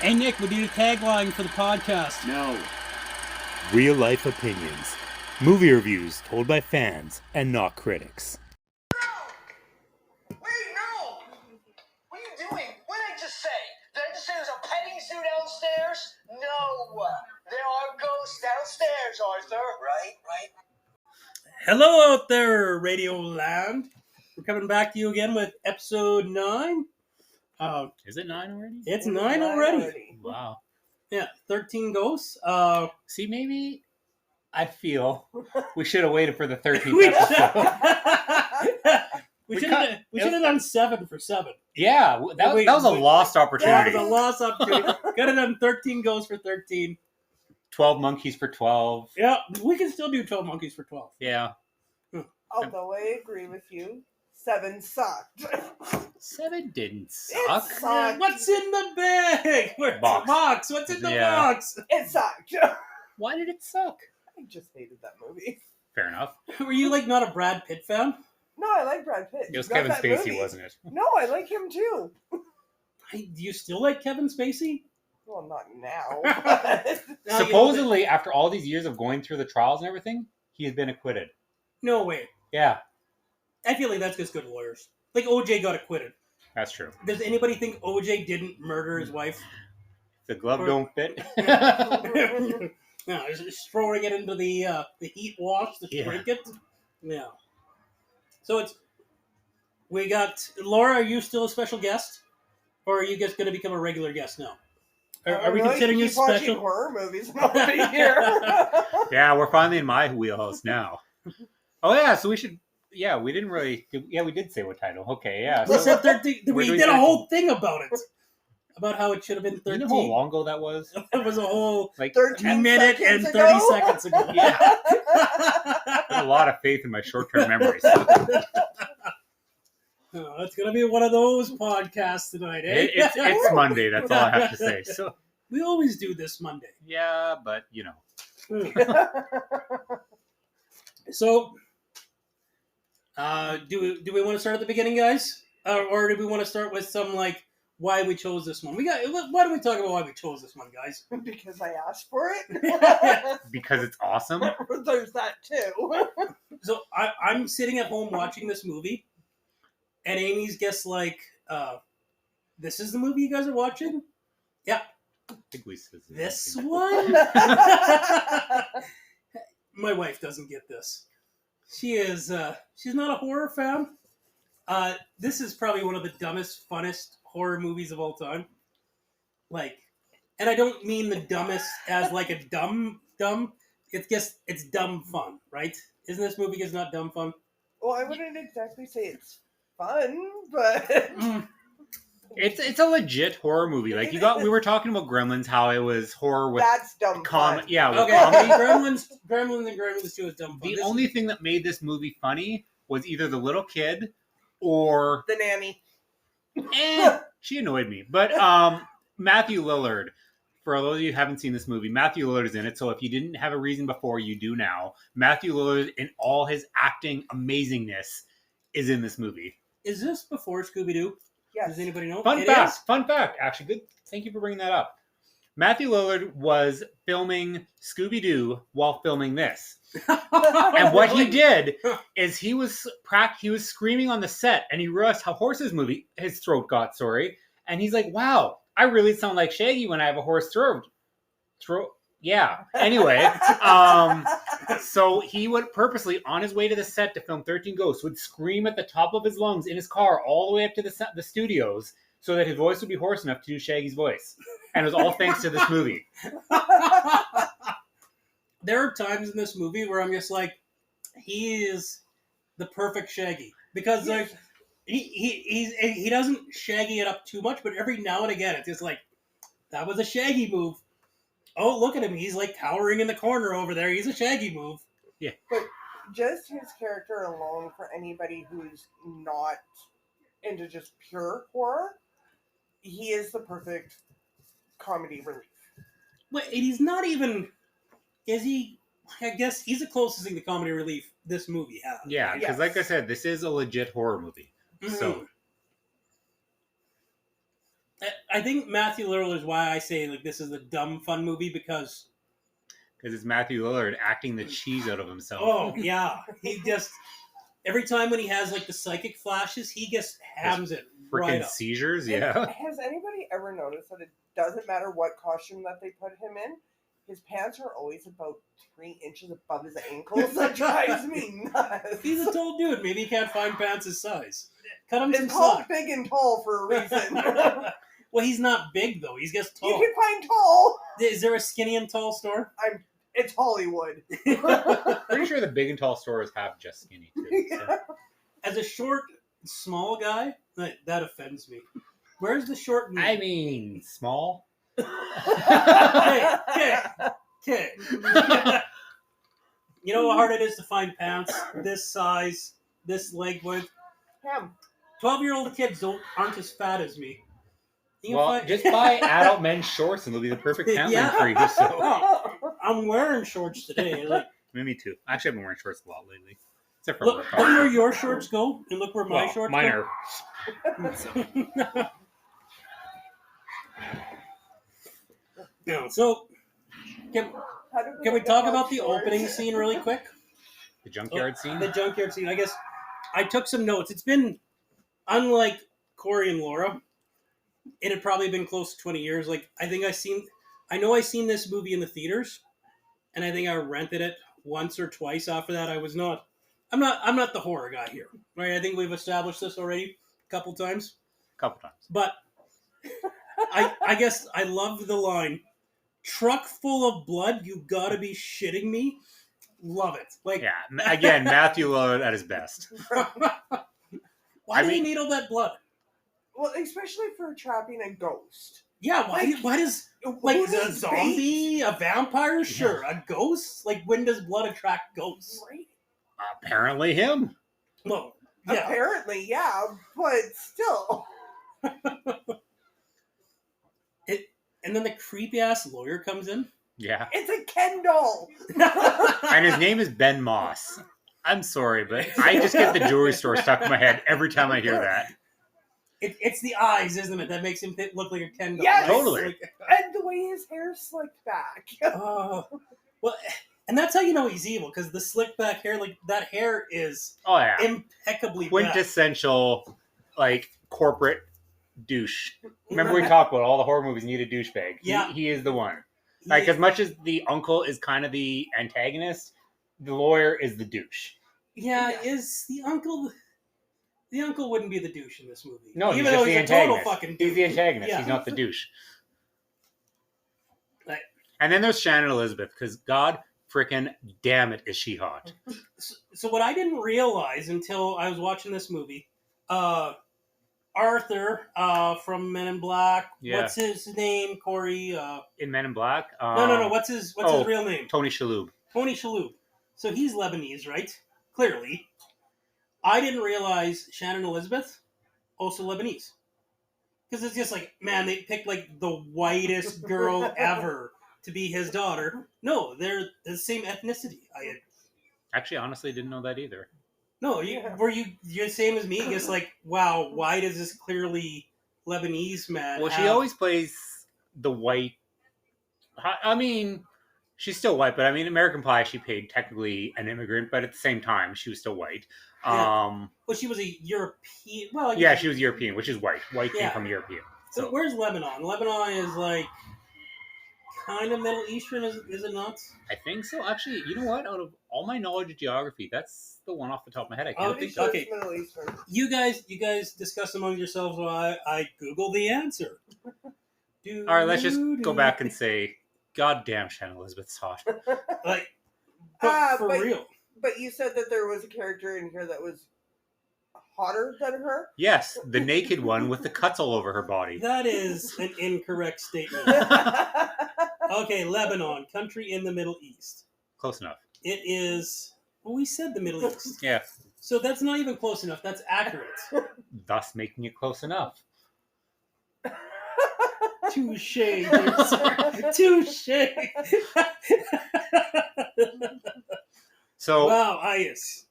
Hey, Nick, we need a tagline for the podcast. No. Real life opinions. Movie reviews told by fans and not critics. Wait, no! What are you doing? What did I just say? Did I just say there's a petting zoo downstairs? No! There are ghosts downstairs, Arthur. Right? Hello out there, Radio Land. We're coming back to you again with episode 9. Is it 9 already? It's 9 already. Wow. Yeah, 13 ghosts. See, maybe I feel we should have waited for the 13th we episode. we should have done 7 for 7. Yeah, that was a lost That opportunity. was a lost opportunity. Could have done 13 ghosts for 13. 12 monkeys for 12. Yeah, we can still do 12 monkeys for 12. Yeah. Although I agree with you, 7 sucked. 7 didn't It suck. sucked. What's in the bag? Where's Box. the box? What's in the Yeah. box? It sucked. Why did it suck? I just hated that movie. Fair enough. Were you like not a Brad Pitt fan? No, I like Brad Pitt. It was Got Kevin that Spacey, movie. wasn't it? No, I like him too. Do you still like Kevin Spacey? Well, not now. But... No, you Supposedly, after all these years of going through the trials and everything, he has been acquitted. no way. Yeah, I feel like that's just good lawyers. Like OJ got acquitted. that's true. Does anybody think OJ didn't murder his wife? The glove don't fit. No, he's just throwing it into the heat wash to Yeah. shrink it. Yeah. So we got Laura. Are you still a special guest, or are you just going to become a regular guest now? Are we considering you keep watching special? horror movies and I'll be here. Yeah, we're finally in my wheelhouse now. Oh yeah, so we should. Yeah, we didn't really. Yeah, we did say what title. Okay, yeah. We So, said 13. We're We doing did a 13. whole thing about it. About how it should have been you 13. know how long ago that was? It was a whole Like 13 minute and seconds 30 ago? seconds ago. Yeah. I have a lot of faith in my short-term memories. Oh, it's going to be one of those podcasts tonight, eh? It's Monday. That's all I have to say. So We always do this Monday. yeah, but you know. So, do we want to start at the beginning, guys? Or do we want to start with some, like, why we chose this one? Why don't we talk about why we chose this one, guys? Because I asked for it. Because it's awesome. There's that too. So, I'm sitting at home watching this movie, and Amy's guess, like, this is the movie you guys are watching? Yeah. I think we said This one? My wife doesn't get this. She's not a horror fan. This is probably one of the dumbest, funnest horror movies of all time. Like, and I don't mean the dumbest as like a dumb. It's dumb fun, right? Isn't this movie just not dumb fun? Well, I wouldn't exactly say it's fun, but It's a legit horror movie. Like we were talking about Gremlins, how it was horror with that's dumb fun. Yeah, with Okay, comedy. Gremlins and Gremlins 2 is dumb fun. The This- only thing that made this movie funny was either the little kid or The nanny. she annoyed me. But Matthew Lillard, for those of you who haven't seen this movie, Matthew Lillard is in it. So if you didn't have a reason before, you do now. Matthew Lillard, in all his acting amazingness, is in this movie. Is this before Scooby-Doo? Yes. Does anybody know? Fun It fact. is? Fun fact. Actually, good. Thank you for bringing that up. Matthew Lillard was filming Scooby-Doo while filming this. And what he did is he was screaming on the set, and he realized how horses his throat got, and he's like, wow, I really sound like Shaggy when I have a hoarse throat. Yeah. Anyway, so he would purposely, on his way to the set to film 13 Ghosts, would scream at the top of his lungs in his car all the way up to the studios so that his voice would be hoarse enough to do Shaggy's voice. And it was all thanks to this movie. There are times in this movie where I'm just like, he is the perfect Shaggy. Because like he doesn't Shaggy it up too much, but every now and again it's just like, that was a Shaggy move. Oh, look at him. He's like cowering in the corner over there. He's a Shaggy move. Yeah. But just his character alone, for anybody who's not into just pure horror, he is the perfect comedy relief. Wait, and he's not even... Is he... I guess he's the closest thing to comedy relief this movie has. Yeah, because Yes. like I said, this is a legit horror movie. Mhm. So I think Matthew Lillard is why I say like this is a dumb fun movie because it's Matthew Lillard acting the cheese out of himself. oh yeah, he just every time when he has like the psychic flashes, he just hams it Freaking right up. seizures, And yeah. Has anybody ever noticed that it doesn't matter what costume that they put him in? His pants are always about 3 inches above his ankles. That drives me nuts. He's a tall dude. Maybe he can't find pants his size. Cut him some It's called slack. big and tall for a reason. Well, he's not big though. He's just You tall. can find tall. Is there a skinny and tall store? It's Hollywood. Pretty sure the big and tall stores have just skinny too. So. Yeah. As a short, small guy, that offends me. Where's the short? And... I mean, small. Okay. You know how hard it is to find pants this size, this leg width. Him. 12-year-old kids aren't as fat as me. You can Well, find- just buy adult men's shorts and they'll be the perfect pant Yeah. length for you. So I'm wearing shorts today. Like, me too. Actually, I've been wearing shorts a lot lately, except for look work. where your shorts go, and look where my Well, shorts mine go. are. No, so can we talk about the opening scene really quick? The junkyard scene. The junkyard scene. I guess I took some notes. It's been, unlike Corey and Laura, it had probably been close to 20 years. Like, I know I seen this movie in the theaters, and I think I rented it once or twice after that. I'm not the horror guy here, right? I think we've established this already a couple times. Couple times. But I guess I love the line, "Truck full of blood, you gotta be shitting me." Love it. Like, Yeah. Again, Matthew Lillard at his best. why do you need all that blood? Well, especially for trapping a ghost. Yeah, why does like Who a does zombie, a vampire, sure, a ghost? Like, when does blood attract ghosts? Right? Apparently, him. Well, yeah, Apparently, yeah, but still. and then the creepy ass lawyer comes in. Yeah. It's a Ken doll. And his name is Ben Moss. I'm sorry, but I just get the jewelry store stuck in my head every time I hear that. It's the eyes, isn't it, that makes him look like a Ken doll? Yes! Totally. Like, And the way his hair's slicked back. well, and that's how you know he's evil, because the slick back hair, like, that hair is Oh, yeah. impeccably bad. Quintessential, like, corporate douche. Remember we talked about all the horror movies need a douchebag. Yeah. He is the one. Like, as much as the uncle is kind of the antagonist, the lawyer is the douche. Yeah, is the uncle... The uncle wouldn't be the douche in this movie. No, even he's though just the he's a total antagonist. fucking He's the douche. antagonist. Yeah. He's not the douche. Like- And then there's Shannon Elizabeth, because God frickin' damn it, is she hot. So what I didn't realize until I was watching this movie, Arthur from Men in Black. Yeah. What's his name? Corey. In Men in Black? No. What's his real name? Tony Shalhoub. Tony Shalhoub. So he's Lebanese, right? Clearly. I didn't realize Shannon Elizabeth also Lebanese. Because it's just like, man, they picked like the whitest girl ever to be his daughter. No, they're the same ethnicity. Actually, honestly, didn't know that either. No, you're the same as me. Just like, wow, why does this clearly Lebanese man? Well, she have- always plays the white. I mean, she's still white, but I mean, American Pie, she played technically an immigrant, but at the same time, she was still white. Yeah. Well, she was a European. Well, I Yeah, guess- she was European, which is white. White came Yeah. from European. So So where's Lebanon? Lebanon is like kind of Middle Eastern, is it not? I think so. Actually, you know what? Out of all my knowledge of geography, that's the one off the top of my head. I can't Okay. think of. It's Middle Eastern. You guys discuss among yourselves while I Google the answer. All right, let's just go back and say, God damn, Shannon Elizabeth's hot. like, but for but- real. But you said that there was a character in here that was hotter than her? Yes, the naked one with the cuts all over her body. That is an incorrect statement. Okay, Lebanon, country in the Middle East. Close enough. It is. Well, we said the Middle East, Yeah, so that's not even close enough. That's accurate. thus making it close enough. Touche, dear sir. Touche. So Wow, yes.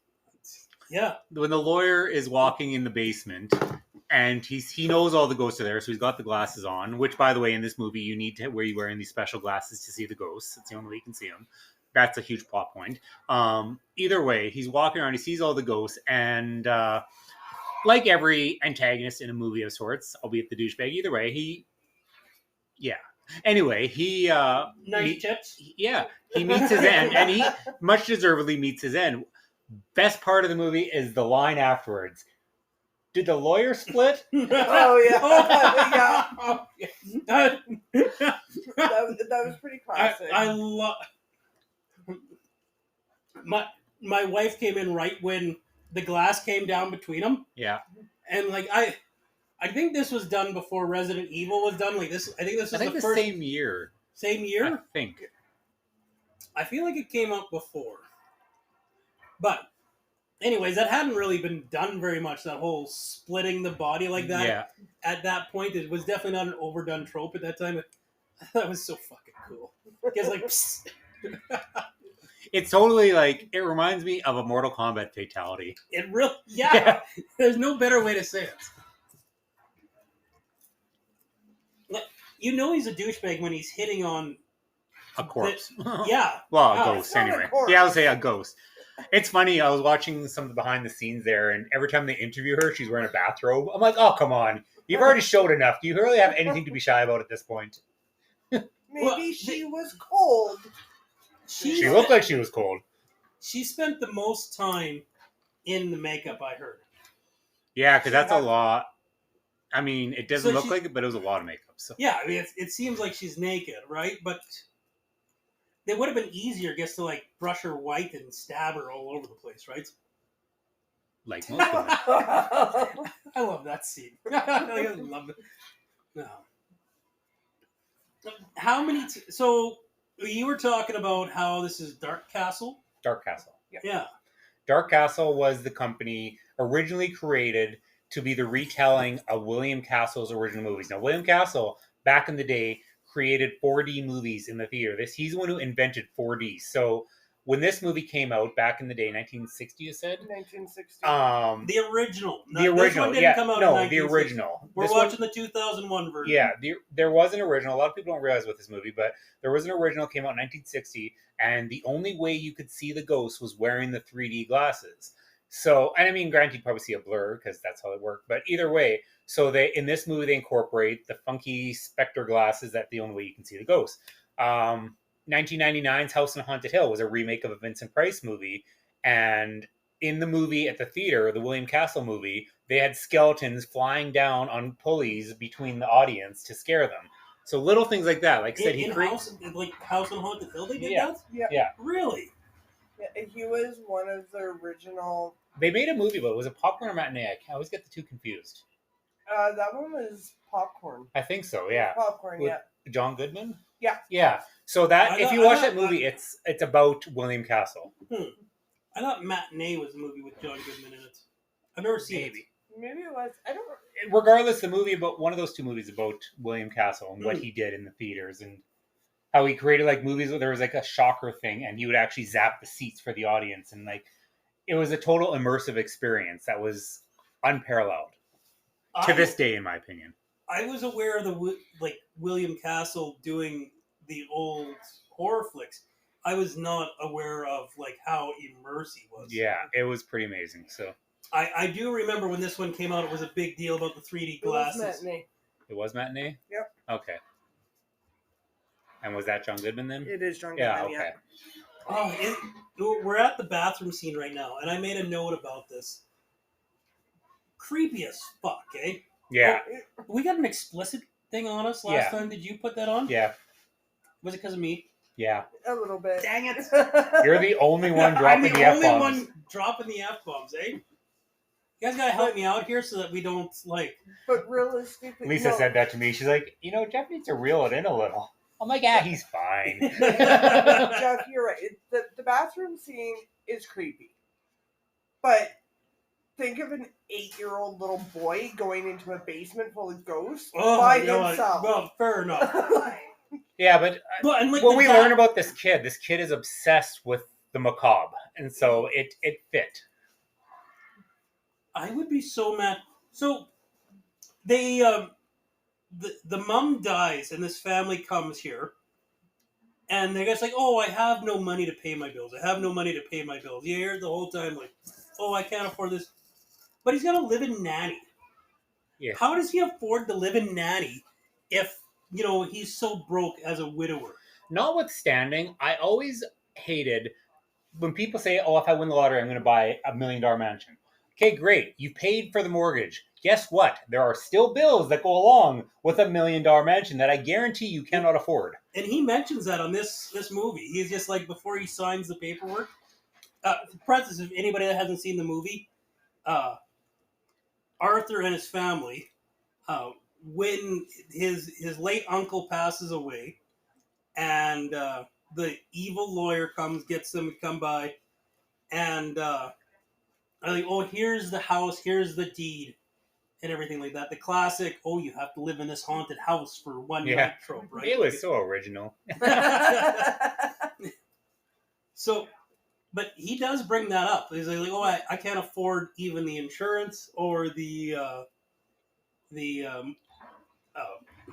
Yeah. when the lawyer is walking in the basement and he knows all the ghosts are there, so he's got the glasses on. Which, by the way, in this movie, you need to wearing these special glasses to see the ghosts. It's the only way you can see them. That's a huge plot point. Either way, he's walking around, he sees all the ghosts, and like every antagonist in a movie of sorts, albeit the douchebag, either way, Anyway, he Nice tips. he meets his end, and he much deservedly meets his end. Best part of the movie is the line afterwards. Did the lawyer split? Oh, yeah. I That was pretty classic. love my wife came in right when the glass came down between them, Yeah. and like I think this was done before Resident Evil was done. Like this, I think this was the first same year. Same year. I think. I feel like it came out before, but anyways, that hadn't really been done very much. That whole splitting the body like that. Yeah. At that point, it was definitely not an overdone trope at that time. I thought it was so fucking cool. Because like, psst. It's totally like, it reminds me of a Mortal Kombat fatality. It really, yeah. There's no better way to say it. Like, you know he's a douchebag when he's hitting on A corpse. yeah. Well, a Oh, ghost, it's not a anyway. corpse. Yeah, I would say a ghost. It's funny, I was watching some of the behind the scenes there, and every time they interview her, she's wearing a bathrobe. I'm like, oh, come on. You've already showed enough. Do you really have anything to be shy about at this point? Maybe Well, she was cold. She looked like she was cold. She spent the most time in the makeup, I heard. Yeah, because that's a lot. I mean, it doesn't So look she- like it, but it was a lot of makeup. So Yeah, I mean, it seems like she's naked, right? But it would have been easier, I guess, to like brush her white and stab her all over the place, right? like most women. I love that scene. I love it. No. How many? So you were talking about how this is Dark Castle. Dark Castle. Yeah. Dark Castle was the company originally created to be the retelling of William Castle's original movies. Now, William Castle, back in the day, created 4D movies in the theater. He's the one who invented 4D. So when this movie came out back in the day, 1960, you said? 1960. The original. The This original, one didn't yeah. come out No, in the 1960. original. We're This one- watching the 2001 version. Yeah, there was an original. A lot of people don't realize with this movie, but there was an original, came out in 1960, and the only way you could see the ghost was wearing the 3D glasses. So, and I mean, granted, you'd probably see a blur because that's how it worked, but either way, so in this movie, they incorporate the funky Spectre glasses. That's the only way you can see the ghost. 1999's House on Haunted Hill was a remake of a Vincent Price movie, and in the movie at the theater, the William Castle movie, they had skeletons flying down on pulleys between the audience to scare them. So little things like that. Like I said, In House on Haunted Hill, they did Yeah. that? Yeah. Really? Yeah, he was one of the original. They made a movie, but was it Popcorn or Matinee? I always get the two confused. That one was Popcorn. I think so, yeah. Popcorn, With- yeah. John Goodman? Yeah. Yeah. So that I if thought- you I watch thought- that movie, it's about William Castle. I thought Matinee was a movie with John Goodman in it. I've never seen Maybe. Maybe it was. I don't. Regardless, the movie about one of those two movies about William Castle and what he did in the theaters and how he created like movies where there was like a shocker thing and he would actually zap the seats for the audience, and like it was a total immersive experience that was unparalleled to it. this day, in my opinion. I was aware of the William Castle doing the old horror flicks. I was not aware of like how immersive he was. Yeah, it was pretty amazing. So I do remember when this one came out, it was a big deal about the 3D It was glasses. Matinee. it was Matinee? Yep. Okay. And was that John Goodman then? It is John Yeah, Goodman. okay. We're at the bathroom scene right now, and I made a note about this. Creepy as fuck, eh? Yeah. We got an explicit thing on us last Yeah. time. Did you put that on? Yeah. Was it because of me? Yeah. A little bit. Dang it! You're the only one I'm dropping the the only F-bombs. one dropping the F-bombs, eh? You guys gotta help me out here so that we don't, like... But realistically, Lisa no. said that to me. She's like, Jeff needs to reel it in a little. I'm like, he's fine. Jeff, you're right. The bathroom scene is creepy. But think of an 8-year-old little boy going into a basement full of ghosts by no, himself. well, fair enough. Yeah, but And, like, when the we guy- learn about this kid is obsessed with the macabre. And so it fit. I would be so mad. So, They the mom dies, and this family comes here, and the guy's like, "Oh, I have no money to pay my bills. I have no money to pay my bills." You hear it the whole time, like, "Oh, I can't afford this," but he's got to live in nanny. Yeah. How does he afford to live in nanny if he's so broke as a widower? Notwithstanding, I always hated when people say, "Oh, if I win the lottery, I'm going to buy $1 million mansion." Okay, great. You paid for the mortgage. Guess what? There are still bills that go along with $1 million mansion that I guarantee you cannot afford. And he mentions that on this movie. He's just like, before he signs the paperwork. Parenthesis, if anybody that hasn't seen the movie, Arthur and his family, when his late uncle passes away, and the evil lawyer gets them to come by, and I'm like, "Oh, here's the house, here's the deed," and everything like that. The classic, "Oh, you have to live in this haunted house for one night" trope, right? It was so original. So, but he does bring that up. He's like, "Oh, I can't afford even the insurance or the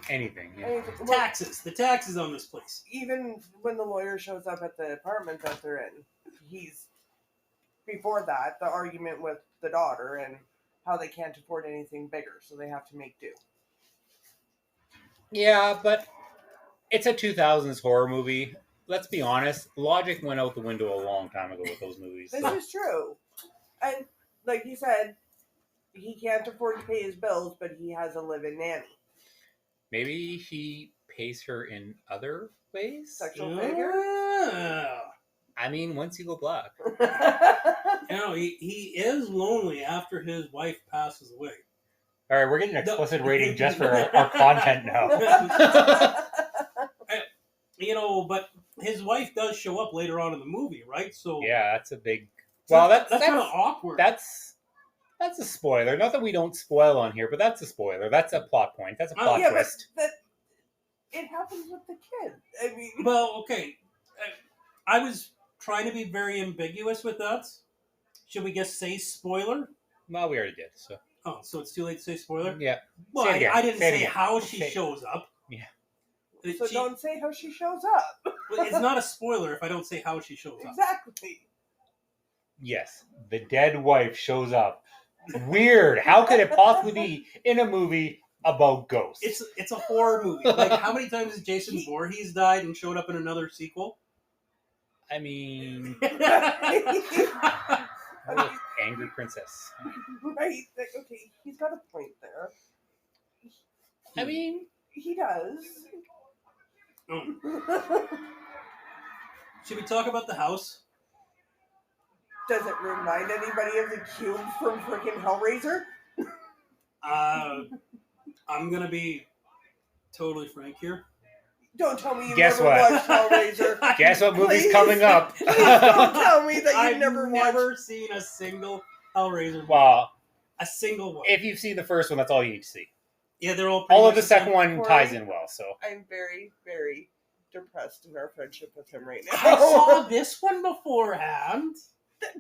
Anything. Yeah. Anything. Well, taxes. The taxes on this place." even when the lawyer shows up at the apartment that they're in, he's before that the argument with the daughter and how they can't afford anything bigger, so they have to make do. Yeah, but it's a 2000s horror movie. Let's be honest, logic went out the window a long time ago with those movies. This So. is true, and like he said, he can't afford to pay his bills, but he has a live-in nanny. Maybe he pays her in other ways? Sexual figure. I mean, once you go black. He is lonely after his wife passes away. All right, we're getting an explicit rating just for our content now. But his wife does show up later on in the movie, right? So Yeah, that's a big... so Well, that's kind of awkward. That's a spoiler. Not that we don't spoil on here, but that's a spoiler. That's a plot point. That's a plot yeah, twist. but it happens with the kid. I mean, Well, okay. I was trying to be very ambiguous with that. Should we just say spoiler? Well, we already did, so... Oh, so it's too late to say spoiler? Yeah. Well, Say it again. I didn't Say it say again. how she Say it. shows up. Yeah. so don't say how she shows up. It's not a spoiler if I don't say how she shows up. Exactly. Yes, the dead wife shows up. Weird. How could it possibly be in a movie about ghosts? It's a horror movie. Like, how many times has Jason Voorhees died and showed up in another sequel? I mean, Angry Princess. Right. Like, okay, he's got a point there. I mean, He does. Should we talk about the house? Does it remind anybody of the cube from freaking Hellraiser? I'm gonna be totally frank here. Don't tell me you've Guess never what? watched Hellraiser. guess what movie's Please. coming up? Please don't tell me that you've I've never watched. seen a single Hellraiser movie. Well, A single one. if you've seen the first one, that's all you need to see. Yeah, they're all pretty All much of the same. second one Corey. ties in well, so. I'm very, very depressed in our friendship with him right I now. saw this one beforehand.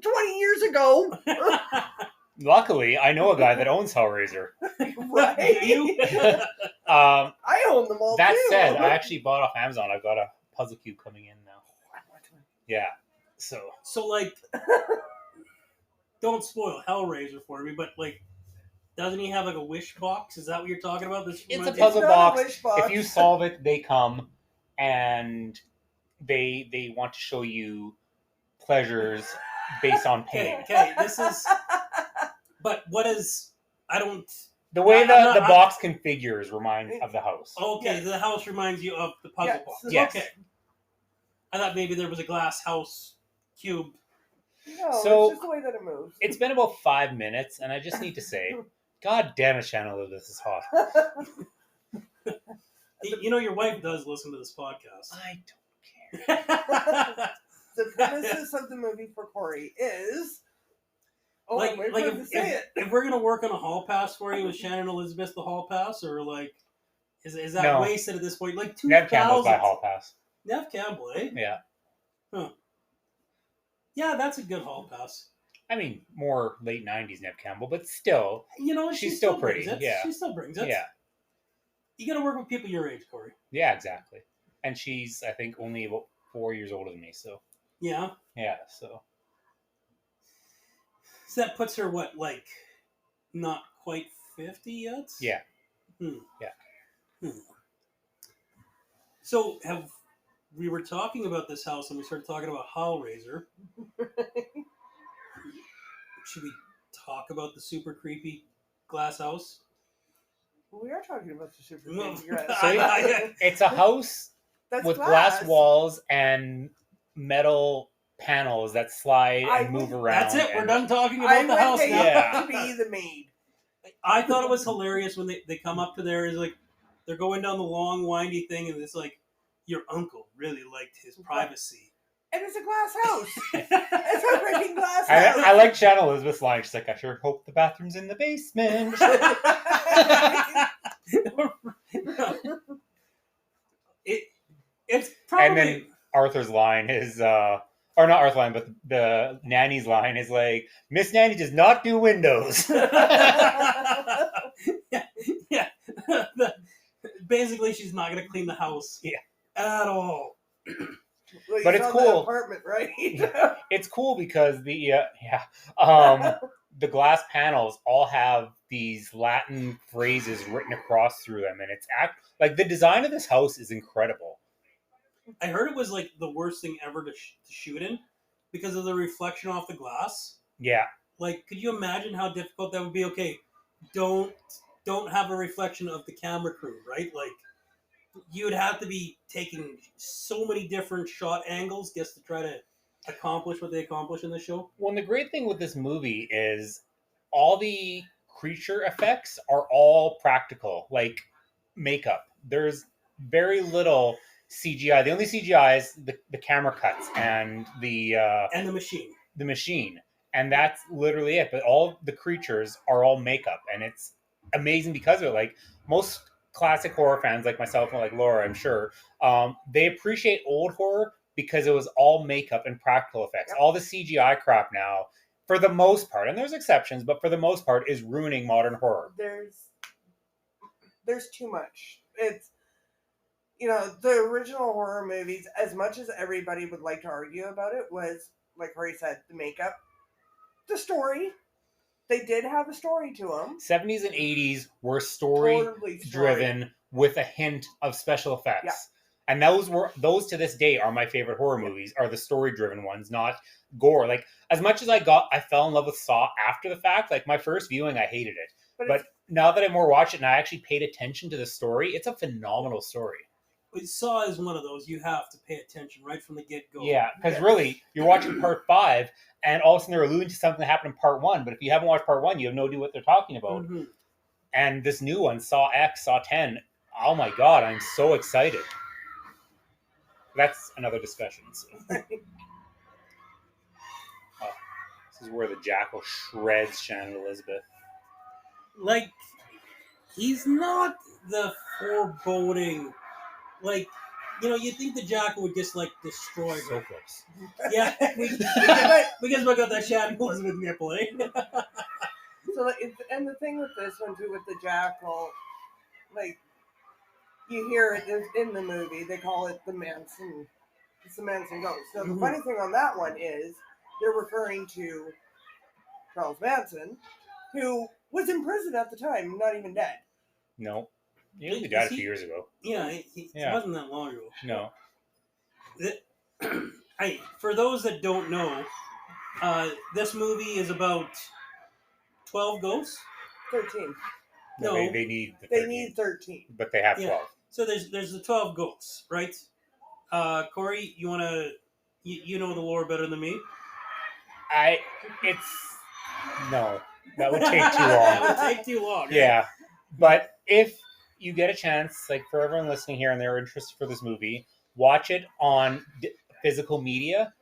20 years ago. Luckily, I know a guy that owns Hellraiser. Right? You? Um, I own them all that too. said, I actually bought off Amazon. I've got a puzzle cube coming in now. Yeah, so. So, like, don't spoil Hellraiser for me, but, like, doesn't he have, like, a wish box? Is that what you're talking about? This It's a reminds- puzzle It's not a box. wish box. If you solve it, they come and they want to show you pleasures based on pain. Okay, this is... But what is... I don't... The way I'm not- the box configures reminds of the house. Okay, Yes. the house reminds you of the puzzle Yes. box. Yes. Okay. I thought maybe there was a glass house cube. No, So- it's just the way that it moves. It's been about 5 minutes, and I just need to say, God damn it, Channel, this is hot. You know your wife does listen to this podcast. I don't care. The premises of the movie for Corey is... Oh, like I'm waiting like for him to say it. if we're gonna work on a hall pass for you, is Shannon Elizabeth the hall pass, or like is that No. wasted at this point? Like 2000. Nev Campbell's by Hall Pass. Nev Campbell, eh? Yeah. Yeah, that's a good hall pass. I mean, more late 90s Nev Campbell, but still, You know, she's she still brings pretty, it. yeah. She still brings it. yeah, You got to work with people your age, Corey. yeah, exactly. And she's, I think, only about 4 years older than me, so Yeah. yeah, so So that puts her, what, like, not quite 50 yet? yeah. Hmm. Yeah. Hmm. So, we were talking about this house and we started talking about Hellraiser. Should we talk about the super creepy glass house? We are talking about the super Well, creepy grass. It's a house That's with glass walls and metal panels that slide I and move would- around. That's it. We're and- done talking I about the would house pay now. Yeah. to be the maid. I thought it was hilarious when they come up to there. Is like they're going down the long, windy thing, and it's like your uncle really liked his privacy. And it's a glass house. It's a freaking glass house. I like Shannon Elizabeth's line. She's like, I sure hope the bathroom's in the basement. It's probably And then Arthur's line is, or not Arthur's line, but the nanny's line is like, Miss Nanny does not do windows. yeah. Basically, she's not going to clean the house. Yeah. At all. Well, But you it's saw cool. The apartment, right? It's cool because the the glass panels all have these Latin phrases written across through them, and it's like the design of this house is incredible. I heard it was like the worst thing ever to shoot in because of the reflection off the glass. Yeah, Like, could you imagine how difficult that would be? Okay, don't have a reflection of the camera crew, right? Like, you would have to be taking so many different shot angles just to try to accomplish what they accomplish in the show. well, and the great thing with this movie is all the creature effects are all practical, like makeup. There's very little CGI. The only CGI is the camera cuts and the machine. And that's literally it. But all the creatures are all makeup, and it's amazing because of it. Like most classic horror fans, like myself and like Laura, I'm sure, they appreciate old horror because it was all makeup and practical effects. Yep. All the CGI crap now, for the most part, and there's exceptions, but for the most part, is ruining modern horror. There's too much. It's, you know, the original horror movies, as much as everybody would like to argue about it, was, like Corey said, the makeup, the story. They did have a story to them. 70s and 80s were story-driven with a hint of special effects. Yeah. And those to this day are my favorite horror movies, are the story-driven ones, not gore. Like, as much as I fell in love with Saw after the fact, like my first viewing, I hated it. But now that I more watch it and I actually paid attention to the story, it's a phenomenal story. Saw is one of those you have to pay attention right from the get-go. Yeah, because really, you're watching part 5, and all of a sudden they're alluding to something that happened in part 1, but if you haven't watched part 1, you have no idea what they're talking about. Mm-hmm. And this new one, Saw X, Saw 10, oh my god, I'm so excited. That's another discussion. So. This is where the jackal shreds Shannon Elizabeth. Like, he's not the foreboding. Like, you know, you think the jackal would just, like, destroy So her. close. Yeah, we just got that Shannon Elizabeth nipple, eh? So, and the thing with this one, too, with the jackal, like, you hear it in the movie, they call it the Manson. It's the Manson ghost. Now, the funny thing on that one is they're referring to Charles Manson, who was in prison at the time, not even dead. No. He only died a few years ago. Yeah, it wasn't that long ago. No. For those that don't know, this movie is about 12 ghosts? 13. No, No. they need the 13. They need 13. But they have 12. Yeah. So there's the 12 ghosts, right? Corey, you want to... You know the lore better than me? No. That would take too long. That would take too long. Yeah. But if you get a chance, like for everyone listening here and they're interested for this movie, watch it on physical media.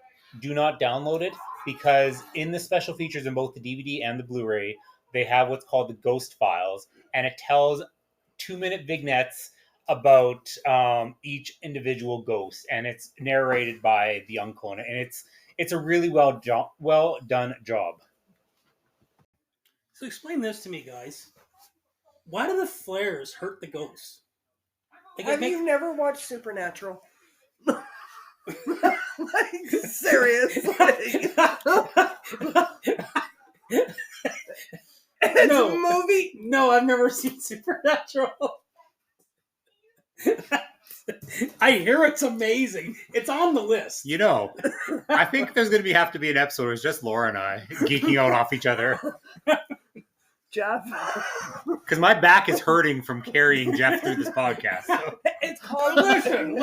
Do not download it, because in the special features in both the DVD and the Blu-ray, they have what's called the Ghost Files, and it tells 2-minute vignettes about each individual ghost, and it's narrated by the uncle, and it's a really well done job. So explain this to me, guys. Why do the flares hurt the ghosts? Like, Have you never watched Supernatural? Like, seriously. It's No. a movie. No, I've never seen Supernatural. I hear it's amazing. It's on the list. You know, I think there's going to have to be an episode where it's just Laura and I geeking out off each other. Jeff. Because my back is hurting from carrying Jeff through this podcast. So. It's called Listen.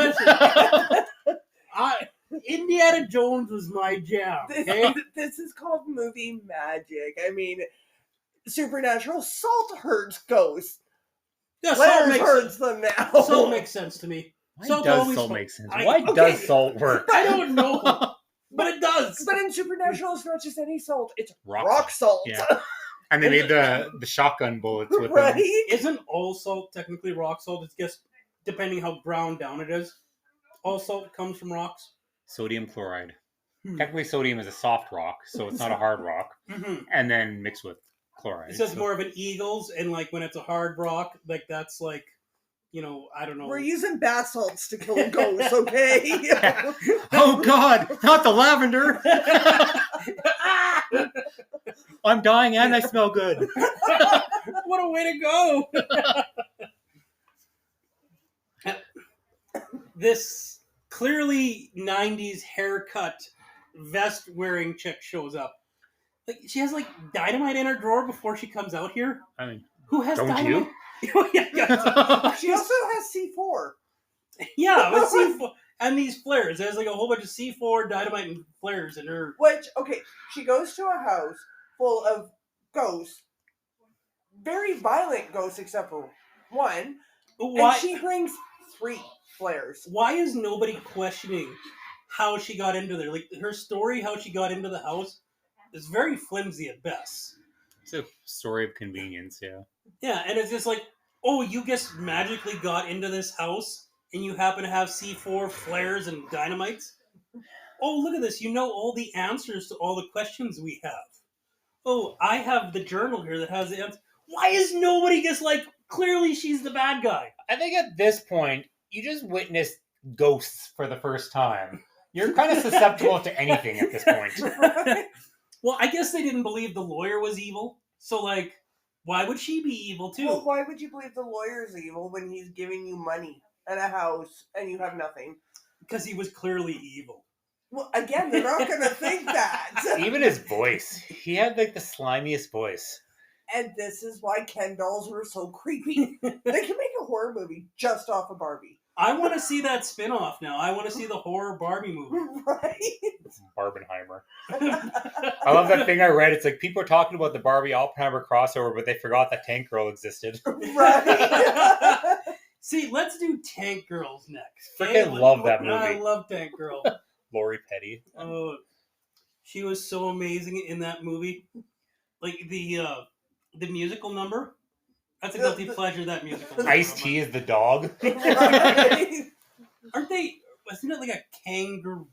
Indiana Jones was my jam. Okay? This is called movie magic. I mean, Supernatural, salt hurts ghosts. Yeah, salt Flares hurts them now. Salt makes sense to me. Why Salt does always salt fu- make sense? I- Why okay. does salt work? I don't know, but it does. But in Supernatural, it's not just any salt; it's Rock rock salt. Yeah. And they made the shotgun bullets with Right? them. Isn't all salt technically rock salt? It's just depending how ground down it is. All salt comes from rocks. Sodium chloride. Hmm. Technically, sodium is a soft rock, so it's not a hard rock. Mm-hmm. And then mixed with chloride. It says so- more of an Eagles, and like when it's a hard rock, like that's like, you know, I don't know. We're using bath salts to kill ghosts, okay? Oh God, not the lavender! I'm dying and I smell good. What a way to go! This clearly 90s haircut, vest wearing chick shows up. Like she has like dynamite in her drawer before she comes out here. I mean, Who has don't dynamite? you? Yeah, She also has C4. yeah, but C4 and these flares. There's like a whole bunch of C4 dynamite and flares in her. Which, okay, she goes to a house full of ghosts. Very violent ghosts, except for one. Why? And she brings 3 flares. Why is nobody questioning how she got into there? Like her story, how she got into the house, is very flimsy at best. It's a story of convenience, yeah. Yeah, and it's just like, oh, you just magically got into this house and you happen to have C4 flares and dynamites? Oh, look at this. You know all the answers to all the questions we have. Oh, I have the journal here that has the answer. Why is nobody just like, clearly she's the bad guy? I think at this point, you just witnessed ghosts for the first time. You're kind of susceptible to anything at this point. Well, I guess they didn't believe the lawyer was evil. So, like, why would she be evil, too? Well, why would you believe the lawyer's evil when he's giving you money and a house and you have nothing? Because he was clearly evil. Well, again, they're not going to think that. Even his voice. He had like the slimiest voice. And this is why Ken dolls were so creepy. They can make a horror movie just off of Barbie. I want to see that spin-off now. I want to see the horror Barbie movie. Right? Barbenheimer. I love that thing I read. It's like people are talking about the Barbie Oppenheimer crossover, but they forgot that Tank Girl existed. Right? See, let's do Tank Girls next. Freaking love that movie. I love Tank Girl. Lori Petty. Oh, she was so amazing in that movie. Like the musical number. That's a guilty pleasure. That musical. number. Ice-T is the dog. Right? Aren't they? Wasn't it like a kangaroo?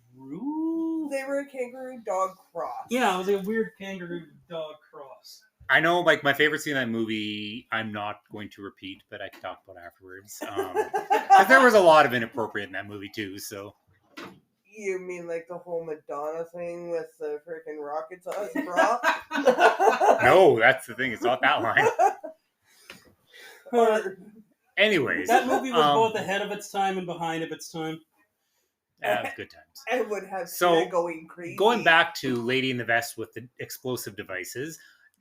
They were a kangaroo dog cross. Yeah, it was a weird kangaroo dog cross. I know, like, my favorite scene in that movie, I'm not going to repeat, but I can talk about afterwards. Because there was a lot of inappropriate in that movie, too, so. You mean like the whole Madonna thing with the freaking rockets on his bra? No, that's the thing. It's not that line. Or, Anyways. That movie was both ahead of its time and behind of its time. Yeah, good times. and would have So, Tina going crazy. Going back to Lady in the Vest with the explosive devices.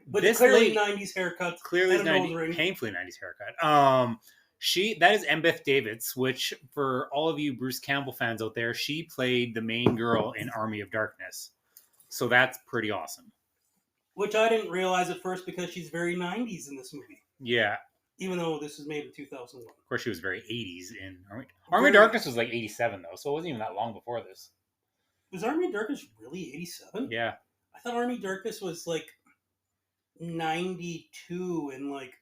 But this clearly lady, 90s haircuts. clearly and a nose 90, ring. painfully 90s haircut. That is Embeth Davidtz, which for all of you Bruce Campbell fans out there, she played the main girl in Army of Darkness. So that's pretty awesome. Which I didn't realize at first because she's very 90s in this movie. Yeah. Even though this was made in 2001. Of course, she was very 80s in Army of Darkness was like 87 though, so it wasn't even that long before this. Was Army of Darkness really 87? Yeah. I thought Army of Darkness was like 92 and like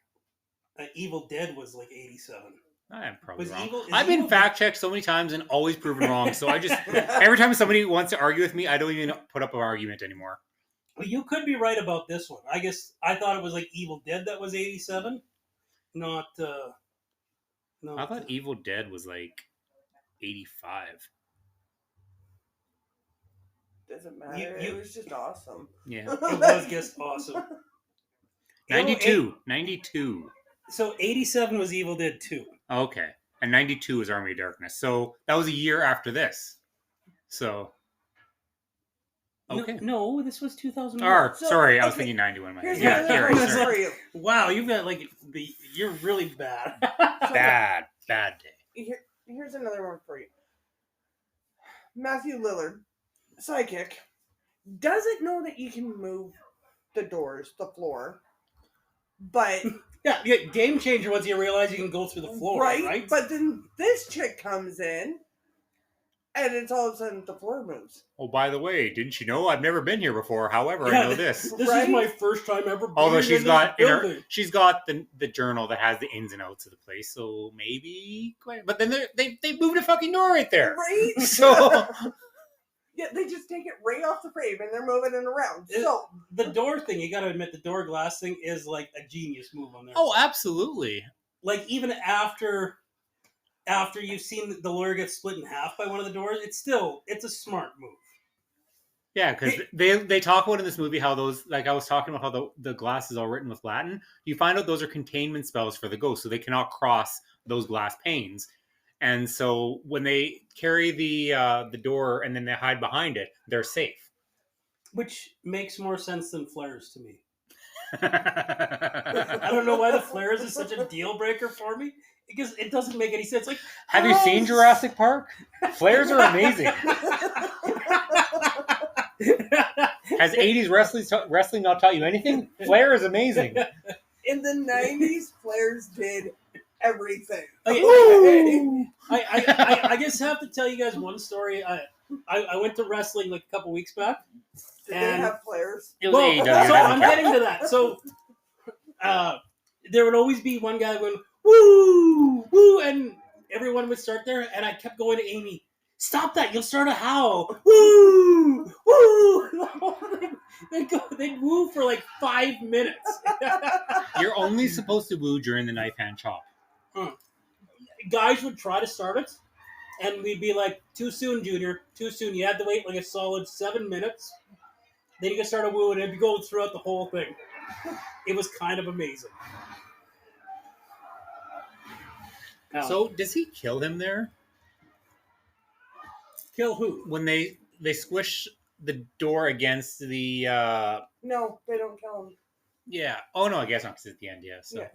Evil Dead was like 87. I'm probably Was wrong. Evil- is I've been Evil- fact checked so many times and always proven wrong. So I just every time somebody wants to argue with me, I don't even put up an argument anymore. Well, you could be right about this one. I guess I thought it was like Evil Dead that was 87, not. I thought Evil Dead was like 85. Doesn't matter. It was just awesome. Yeah. It was just awesome. 92. 92. So 87 was Evil Dead 2. Okay. And 92 is Army of Darkness. So that was a year after this. So. Okay. No, this was 2001. Or, So, sorry, I was okay, thinking 91. Here's Yeah, another you're right. question Sorry. for you. Wow, you've got like you're really bad. Bad day. Here's another one for you. Matthew Lillard, psychic, doesn't know that you can move the doors, the floor, but yeah, game changer once you realize you can go through the floor, right? But then this chick comes in, and it's all of a sudden the floor moves. Oh, by the way, didn't you know I've never been here before? However, I know this. This is my first time ever. Although being she's in got this in her, building. she's got the journal that has the ins and outs of the place, so maybe. But then they moved a fucking door right there, Right? So Yeah, they just take it right off the frame and they're moving it around. So The door thing, you got to admit, the door glass thing is like a genius move on there. oh, absolutely. Like even after you've seen the lawyer get split in half by one of the doors, it's a smart move. Yeah, because they talk about in this movie how those, like I was talking about how the glass is all written with Latin. You find out those are containment spells for the ghost, so they cannot cross those glass panes. And so when they carry the door and then they hide behind it, they're safe. Which makes more sense than flares to me. I don't know why the flares is such a deal breaker for me. Because it doesn't make any sense. Like, have you seen Jurassic Park? Flares are amazing. Has 80s wrestling not taught you anything? Flair is amazing. in the 90s, flares did everything. Okay, I just have to tell you guys one story. I went to wrestling like a couple weeks back. Did they have flares? It was Well, AEW. so I'm getting to that. So there would always be one guy going, woo, woo, and everyone would start there, and I kept going to Amy, stop that, you'll start a howl. Woo, woo. They'd woo for like 5 minutes. You're only supposed to woo during the knife hand chop. Guys would try to start it, and we'd be like, too soon, Junior, too soon. You had to wait like a solid 7 minutes. Then you could start a woo, and it'd go throughout the whole thing. It was kind of amazing. So does he kill him there? Kill who? When they squish the door against the No, they don't kill him. yeah. Oh no, I guess not, because it's at the end. Yeah. So Yeah.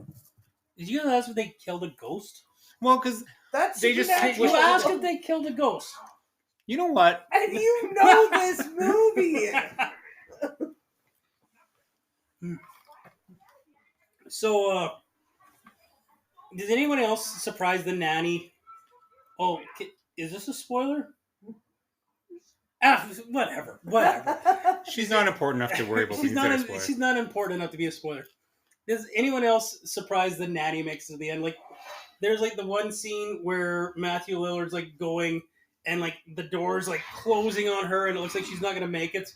Did you know that's what they killed a ghost? well, because That's They just supernatural. You asked if they killed a ghost. you know what? And you know this movie. So, did anyone else surprise the nanny? Oh, is this a spoiler? Whatever. She's not important enough to worry about being a spoiler. She's not important enough to be a spoiler. Does anyone else surprise the nanny makes it to the end? Like, there's like the one scene where Matthew Lillard's like going and like the door's like closing on her and it looks like she's not gonna make it.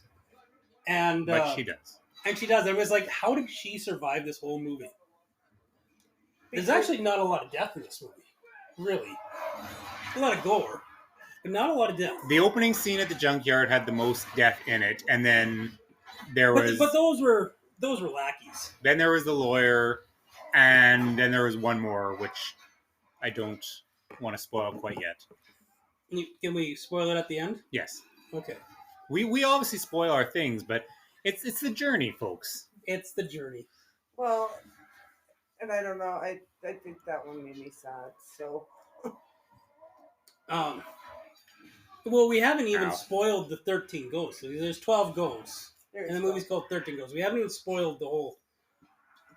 And But she does. And she does. I was like, how did she survive this whole movie? There's actually not a lot of death in this movie. Really. A lot of gore, but not a lot of death. The opening scene at the junkyard had the most death in it, and then there was But those were lackeys. then there was the lawyer, and then there was one more, which I don't want to spoil quite yet. Can we spoil it at the end? Yes. Okay. We obviously spoil our things, but it's the journey, folks. It's the journey. Well, and I don't know. I think that one made me sad. So Well, we haven't even Ow. spoiled the 13 ghosts. There's 12 ghosts, there's and the movie's called 13 Ghosts. We haven't even spoiled the whole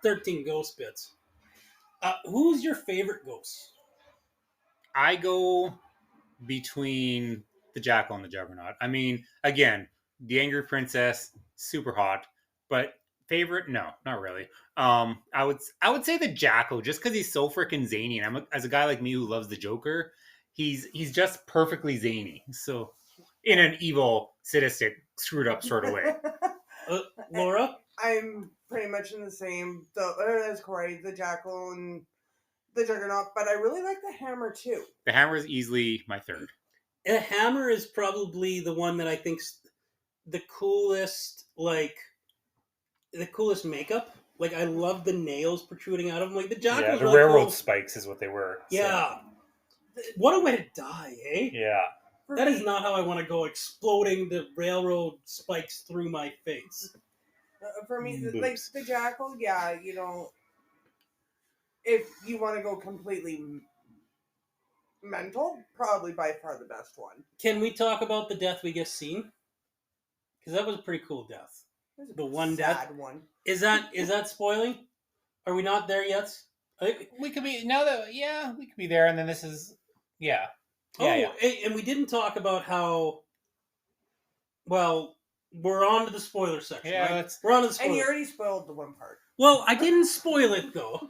13 ghost bits. Who's your favorite ghost? I go between the Jackal and the Juggernaut. I mean, again, the Angry Princess, super hot, but favorite, no, not really. I would say the Jackal, just because he's so freaking zany, and as a guy like me who loves the Joker, he's just perfectly zany. So in an evil, sadistic, screwed up sort of way. Laura? I'm pretty much in the same. As Corey, the Jackal and the Juggernaut, but I really like the Hammer too. The Hammer is easily my third. A Hammer is probably the one that I think's the coolest, like the coolest makeup. Like I love the nails protruding out of him. Like the Jackal. Yeah, was the really railroad cool. spikes is what they were. So. Yeah. What a way to die, eh? Yeah. For That me, is not how I want to go, exploding the railroad spikes through my face. For me, Boobs. like the Jackal, yeah, if you want to go completely mental, probably by far the best one. Can we talk about the death we just seen? Because that was a pretty cool death. It was a The one sad death? one. Is that spoiling? Are we not there yet? We could be we could be there, and then this is yeah. And we didn't talk about how. Well, we're on to the spoiler section. Yeah, right? We're on to the spoiler. And you already spoiled the one part. Well, I didn't spoil it though,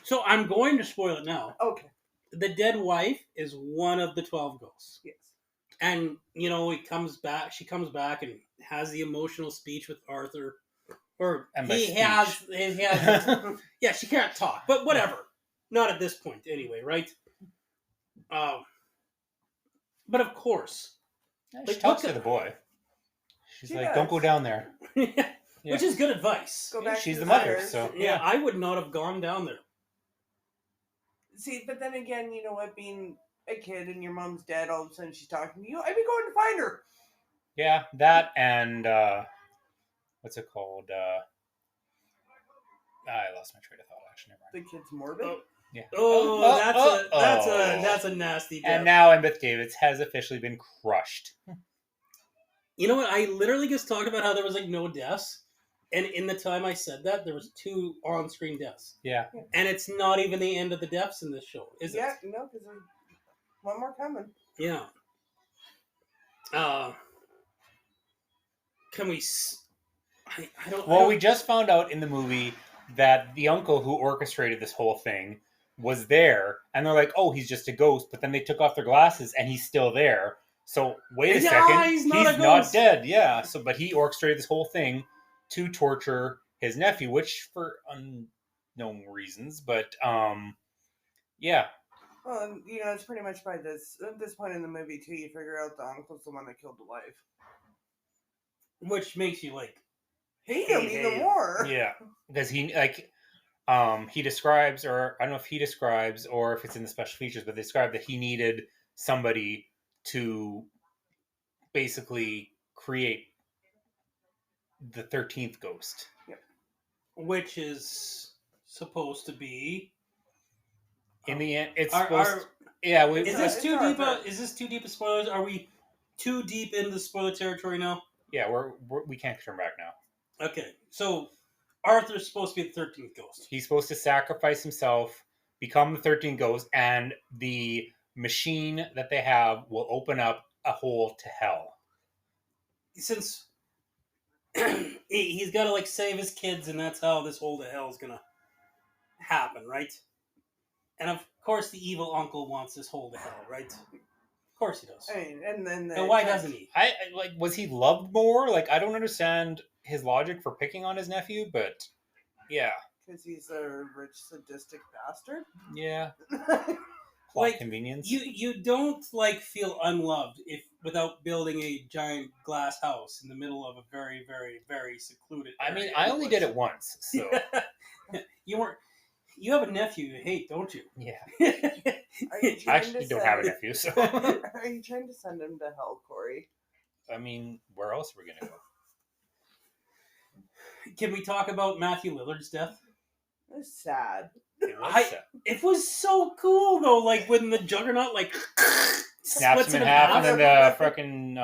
so I'm going to spoil it now. Okay. The dead wife is one of the 12 ghosts. Yes. And it comes back. She comes back and has the emotional speech with Arthur, or And by he speech. has. Yeah, she can't talk, but whatever. Not at this point, anyway, right? But of course, She Like, talks what to the- the boy. She's She like, does. "Don't go down there." which is good advice. Go back She's to the mother, stairs. so Yeah, I would not have gone down there. See, but then again, you know what? Being a kid and your mom's dead, all of a sudden she's talking to you. I'd be going to find her. Yeah, that and what's it called? I lost my train of thought. Actually, never mind. The kid's morbid. Oh. Yeah. That's a nasty death. And now Embeth Davids has officially been crushed. You know what? I literally just talked about how there was like no deaths, and in the time I said that, there was 2 on-screen deaths, Yeah. and it's not even the end of the deaths in this show, is it? Yeah, no, because there's one more coming. Yeah. Can we? I don't. Well, we just found out in the movie that the uncle who orchestrated this whole thing was there, and they're like, "Oh, he's just a ghost." But then they took off their glasses, and he's still there. So wait a Yeah, second, he's not a ghost. dead. Yeah. So, but he orchestrated this whole thing to torture his nephew, which for unknown reasons. But yeah, Well, and, it's pretty much at this point in the movie too. You figure out the uncle's the one that killed the wife. Which makes you like. Hate him even more. yeah, because he describes, or I don't know if he describes or if it's in the special features, but they describe that he needed somebody to basically create the 13th ghost. Which is supposed to be. In the end, it's Are- supposed. are- Yeah, we. Is this it's too deep? Arthur. Is this too deep of spoilers? Are we too deep into spoiler territory now? Yeah, we can't turn back now. Okay, so Arthur's supposed to be the 13th ghost. He's supposed to sacrifice himself, become the 13th ghost, and the machine that they have will open up a hole to hell. Since he's got to like save his kids, and that's how this hole to hell is gonna happen, right? And of course, the evil uncle wants this hole to hell, right? Of course he does. I mean, and then And why doesn't he? I like. Was he loved more? Like, I don't understand his logic for picking on his nephew, but yeah, Because he's a rich, sadistic bastard. yeah. Plot Like, convenience. You don't like feel unloved without building a giant glass house in the middle of a very, very, very secluded. I mean, area I in the only woods. did it once, so You weren't. You have a nephew you hate, don't you? yeah. Are you I trying actually to don't send- have a nephew, so Are you trying to send him to hell, Corey? I mean, where else are we gonna go? Can we talk about Matthew Lillard's death? It's sad. It was I- It was so cool though, like when the Juggernaut like snaps splits him in half, and then the fucking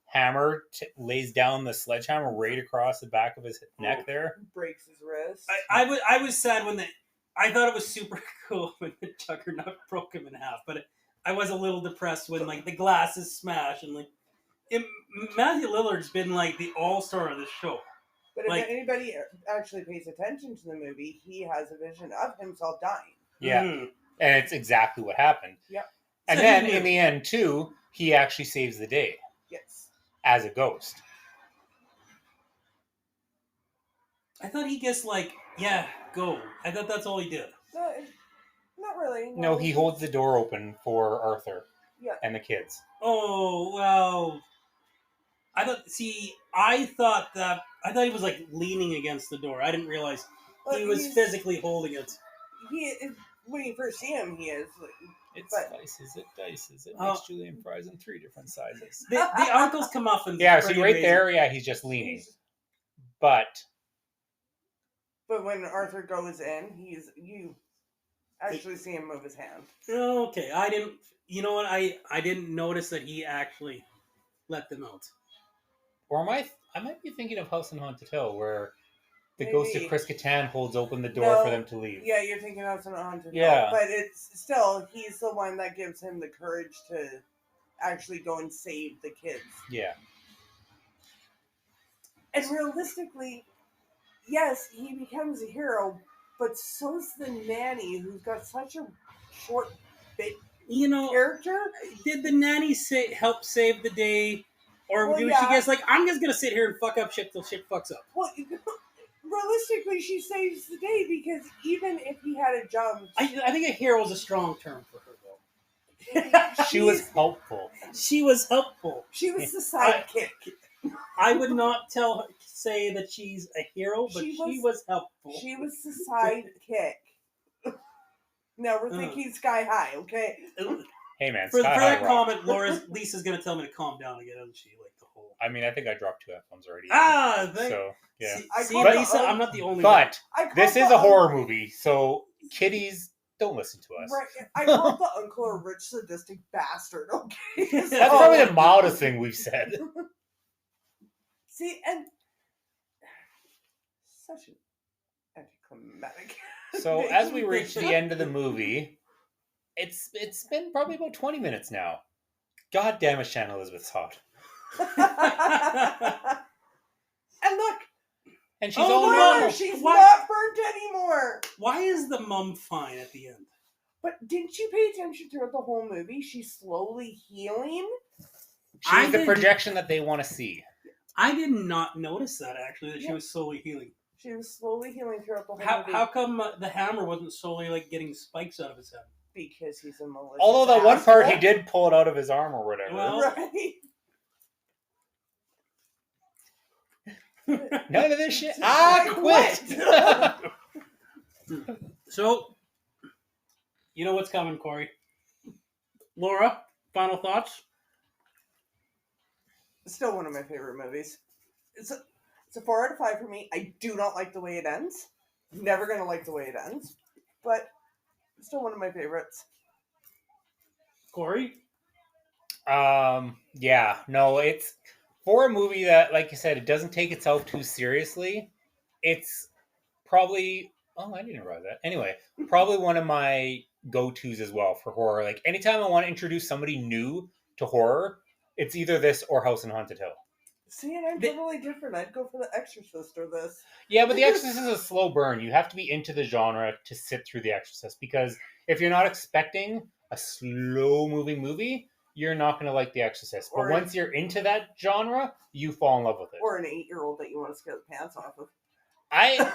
hammer lays down the sledgehammer right across the back of his neck there. Breaks his wrist. I was sad when I thought it was super cool when the Juggernaut broke him in half, but I was a little depressed when like the glasses smash and like Matthew Lillard's been like the all-star of this show. But if like- anybody actually pays attention to the movie, he has a vision of himself dying. Yeah, Mhm. and it's exactly what happened. Yep. And So then he knew. in the end, too, he actually saves the day Yes. as a ghost. I thought he just like, yeah, go. I thought that's all he did. No, not really. No, he holds the door open for Arthur Yeah. and the kids. Oh, well. I thought he was like leaning against the door. I didn't realize he was physically holding it. When you first see him, he is. It slices, it dices, it makes julienne fries in 3 different sizes. The uncle's comeuffins. Yeah, see right there, yeah, he's just leaning. But when Arthur goes in, you actually see him move his hand. Okay, I didn't. You know what? I didn't notice that he actually let them out. Or I might be thinking of House on Haunted Hill, where the ghost of Chris Kattan holds open the door for them to leave. Yeah, you're thinking House on Haunted Hill. Yeah. But it's still, he's the one that gives him the courage to actually go and save the kids. Yeah. And realistically, yes, he becomes a hero, but so's the nanny, who's got such a short bit character. Did the nanny help save the day? Or she gets like, I'm just going to sit here and fuck up shit till shit fucks up? Well, realistically, she saves the day because even if he had a jump... I think a hero is a strong term for her, though. She was helpful. She was helpful. She was the sidekick. I would not say that she's a hero, but she was helpful. She was the sidekick. Now we're thinking Sky High, okay? Hey man, for that comment, Lisa's gonna tell me to calm down again, isn't she? Like the whole. I mean, I think I dropped 2 F-bombs already. So yeah. See, Lisa, I'm not the only. But this is a horror movie, so kiddies, don't listen to us. Right. I called the uncle a rich sadistic bastard. Okay, that's probably the mildest thing we've said. See, and such an anticlimactic. So as we reach the end of the movie, it's been probably about 20 minutes now. God damn it, Shannon Elizabeth's hot. And look, and she's all normal. She's not burnt anymore. Why is the mum fine at the end? But didn't you pay attention throughout the whole movie? She's slowly healing. She's the projection that they want to see. I did not notice that, actually, that she was slowly healing. She was slowly healing throughout the whole movie. How come the hammer wasn't slowly, like, getting spikes out of his head? Because he's a malicious Although that one part, he did pull it out of his arm or whatever. Well, right. None of this shit. I quit. So, you know what's coming, Corey. Laura, final thoughts? Still one of my favorite movies. It's a 4 out of 5 for me. I do not like the way it ends. Never gonna like the way it ends. But still one of my favorites. Corey? Yeah. No, it's for a movie that, like you said, it doesn't take itself too seriously. It's probably I didn't realize that. Anyway, probably one of my go-tos as well for horror. Like anytime I want to introduce somebody new to horror, it's either this or House on Haunted Hill. See, and I'm totally different. I'd go for The Exorcist or this. Yeah, but The Exorcist is a slow burn. You have to be into the genre to sit through The Exorcist, because if you're not expecting a slow-moving movie, you're not going to like The Exorcist. But once you're into that genre, you fall in love with it. Or an 8-year-old that you want to scare the pants off of. I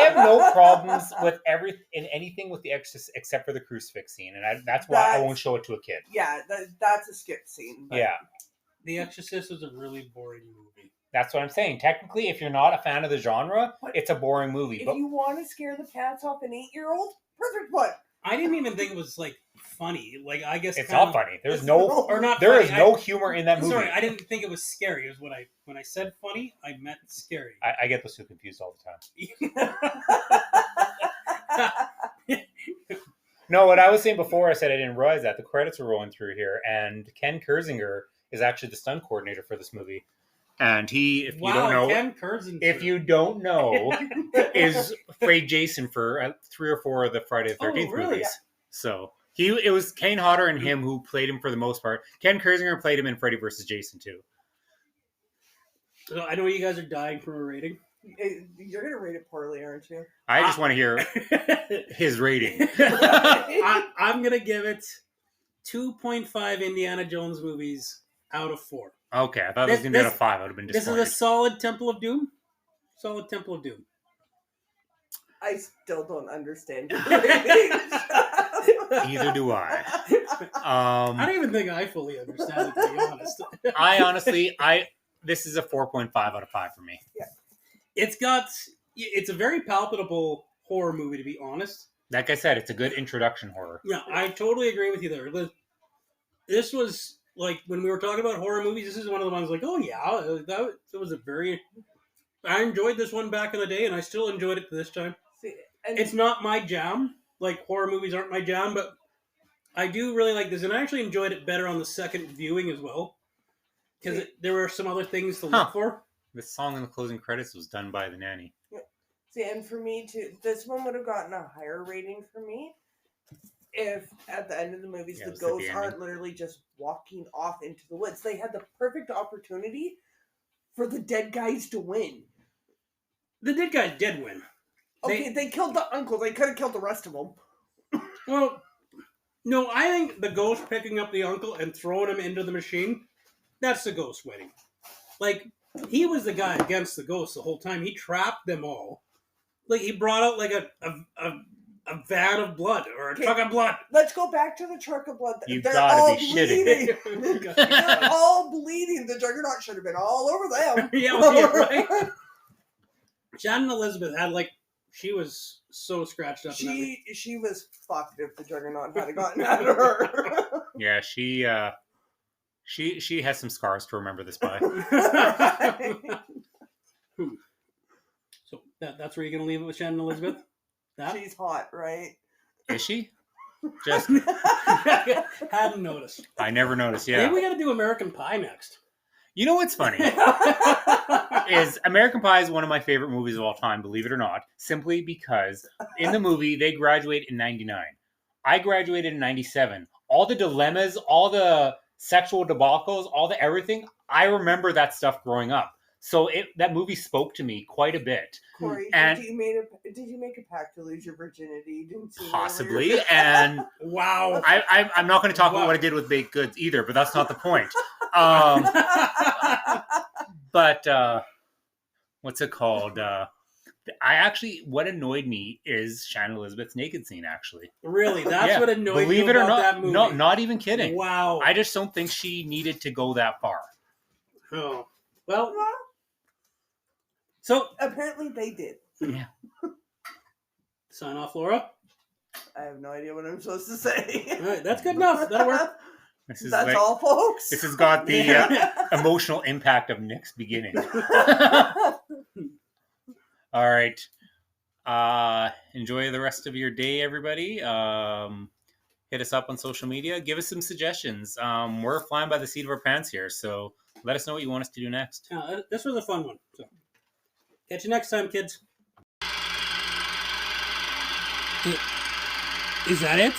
have no problems with anything with The Exorcist except for the crucifix scene, and that's why I won't show it to a kid. Yeah, that's a skip scene. But yeah. The Exorcist is a really boring movie. That's what I'm saying. Technically, if you're not a fan of the genre, it's a boring movie. If you want to scare the pants off an 8-year-old, perfect one. I didn't even think it was like funny. Like I guess it's not funny. There's no humor in that movie. Sorry, I didn't think it was scary. It was when I said funny, I meant scary. I get those two confused all the time. No, what I was saying before, I said I didn't realize that the credits were rolling through here, and Ken Kersinger is actually the stunt coordinator for this movie. And if you don't know, is Fred Jason for 3 or 4 of the Friday the 13th movies. Yeah. So it was Kane Hodder and him who played him for the most part. Ken Kersinger played him in Freddy vs. Jason too. So I know you guys are dying for a rating. You're going to rate it poorly, aren't you? I just want to hear his rating. I'm going to give it 2.5 Indiana Jones movies out of 4. Okay, I thought it was going to be out of 5. I would have been disappointed. This is a solid Temple of Doom. Solid Temple of Doom. I still don't understand your ratings. Either do I. I don't even think I fully understand it, to be honest. This is a 4.5 out of 5 for me. It's a very palpable horror movie, to be honest. Like I said, it's a good introduction horror. Yeah, I totally agree with you there. This was, like, when we were talking about horror movies, this is one of the ones like, oh yeah, that was a very... I enjoyed this one back in the day, and I still enjoyed it to this time. See, and It's not my jam. Like, horror movies aren't my jam, but I do really like this, and I actually enjoyed it better on the second viewing as well. Because there were some other things to look for. The song in the closing credits was done by the nanny. See, and for me too, this one would have gotten a higher rating for me if at the end of the movies the ghosts aren't literally just walking off into the woods. They had the perfect opportunity for the dead guys to win. The dead guys did win. Okay, they killed the uncle. They could have killed the rest of them. Well, no, I think the ghost picking up the uncle and throwing him into the machine, that's the ghost winning. Like, he was the guy against the ghost the whole time. He trapped them all. Like, he brought out, like, a van of blood, or a truck of blood. Let's go back to the truck of blood. You've They're gotta all be bleeding. shitting. They're all bleeding. The Juggernaut should have been all over them. Yeah, right? Shannon Elizabeth had, like, she was so scratched up. She was fucked if the Juggernaut had gotten at her. Yeah, she has some scars to remember this by. So that's where you're going to leave it with Shannon Elizabeth? That? She's hot, right? Is she? Just hadn't noticed. I never noticed. Yeah. Maybe we got to do American Pie next. You know what's funny? Is American Pie is one of my favorite movies of all time, believe it or not, simply because in the movie they graduate in 99. I graduated in 97. All the dilemmas, all the sexual debacles, all the everything, I remember that stuff growing up. So that movie spoke to me quite a bit. Corey, And did you make a pact to lose your virginity? Didn't see possibly. And wow. I'm not going to talk about what I did with baked goods either, but that's not the point. But what's it called? What annoyed me is Shannon Elizabeth's naked scene, actually. Really? That's what annoyed Believe you it or about not, that movie? No, not even kidding. Wow. I just don't think she needed to go that far. Oh. Well, so apparently they did. Yeah. Sign off, Laura. I have no idea what I'm supposed to say. All right, that's good enough. That'll work. That's all, folks. This has got the emotional impact of Nick's beginning. All right. Enjoy the rest of your day, everybody. Hit us up on social media. Give us some suggestions. We're flying by the seat of our pants here, so let us know what you want us to do next. This was a fun one. So, catch you next time, kids. Is that it?